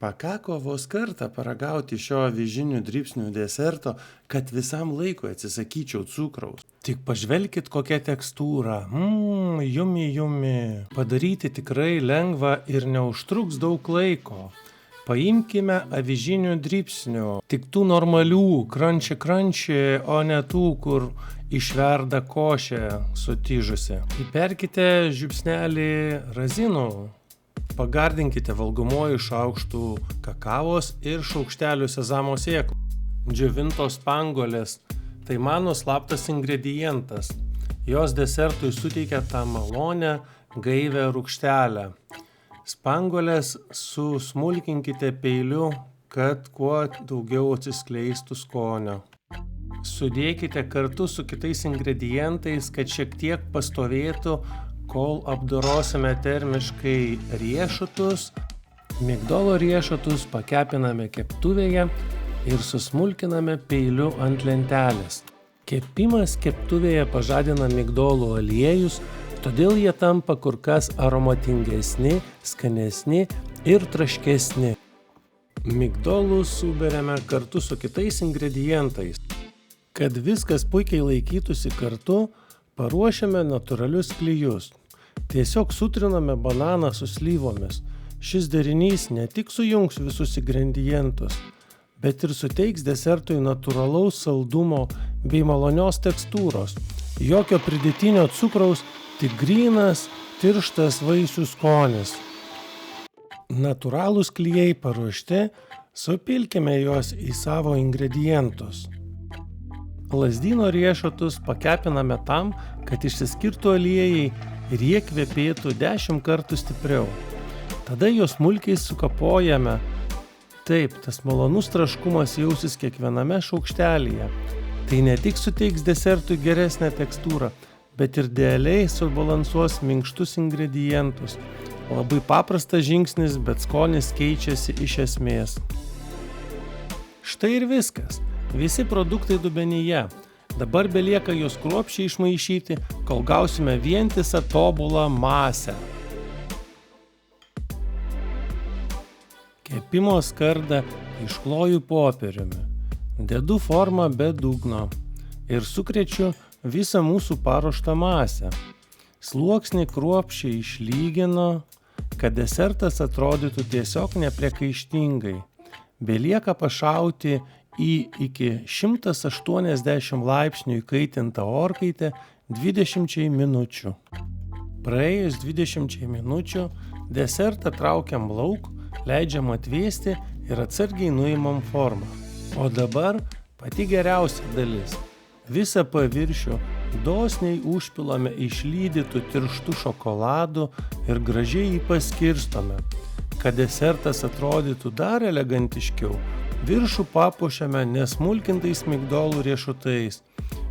Pakako vos kartą paragauti šio avižinių dribsnių deserto, kad visam laikui atsisakyčiau cukraus. Tik pažvelkit kokią tekstūrą. Jumi. Padaryti tikrai lengva ir neužtruks daug laiko. Paimkime avižinių dribsnių, tik tų normalių, kranči, o ne tų, kur išverda košę sutižusi. Įperkite žiupsnelį razinų. Pagardinkite valgomuoju šaukštu kakavos ir šaukšteliu sezamo sėklų. Džiovintos spanguolės – tai mano slaptas ingredientas. Jos desertui suteikia tą malonę, gaivią rūgštelę. Spanguolės susmulkinkite peiliu, kad kuo daugiau atsiskleistų skonio. Sudėkite kartu su kitais ingredientais, kad šiek tiek pastovėtų, kol apdorosime termiškai riešutus. Migdolo riešutus pakepiname keptuvėje ir susmulkiname peiliu ant lentelės. Kepimas keptuvėje pažadina migdolų aliejus, todėl jie tampa kur kas aromatingesni, skanesni ir traškesni. Migdolus suberiame kartu su kitais ingredientais. Kad viskas puikiai laikytųsi kartu, paruošiame natūralius klijus. Tiesiog sutriname bananą su slyvomis. Šis derinys ne tik sujungs visus ingredientus, bet ir suteiks desertui natūralaus saldumo bei malonios tekstūros. Jokio pridėtinio cukraus, tik grynas, tirštas vaisių skonis. Natūralūs klijai paruošti, supilkime juos į savo ingredientus. Lazdyno riešutus pakepiname tam, kad išsiskirtų aliejai ir jie kvepėtų 10 kartų stipriau. Tada juos smulkiai sukapojame. Taip, tas malonus traškumas jausis kiekviename šaukštelyje. Tai ne tik suteiks desertui geresnę tekstūrą, bet ir idealiai subalansuos minkštus ingredientus. Labai paprastas žingsnis, bet skonis keičiasi iš esmės. Štai ir viskas. Visi produktai dubenyje. Dabar belieka juos kruopščiai išmaišyti, kol gausime vientisą tobulą masę. Kepimo skardą iškloju popieriumi. Dedu formą be dugno ir sukrečiu visą mūsų paruoštą masę. Sluoksnį kruopščiai išlyginu, kad desertas atrodytų tiesiog nepriekaištingai. Belieka pašauti į iki 180 laipsnių įkaitintą orkaitę 20 minučių. Praėjus 20 minučių desertą traukiam lauk, leidžiam atvėsti ir atsargiai nuimam formą. O dabar pati geriausia dalis. Visą paviršių dosniai užpilame išlydytų tirštų šokoladų ir gražiai jį paskirstome. Kad desertas atrodytų dar elegantiškiau, viršų papuošiame nesmulkintais migdolų riešutais.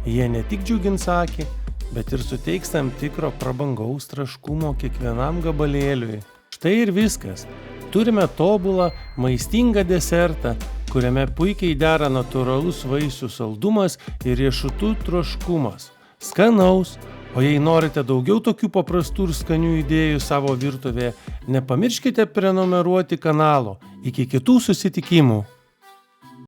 Jie ne tik džiugins akį, bet ir suteiks tam tikro prabangaus traškumo kiekvienam gabalėliui. Štai ir viskas. Turime tobulą, maistingą desertą, kuriame puikiai dera natūralus vaisių saldumas ir riešutų troškumas. Skanaus! O jei norite daugiau tokių paprastų ir skanių idėjų savo virtuvėje, nepamirškite prenumeruoti kanalo. Iki kitų susitikimų!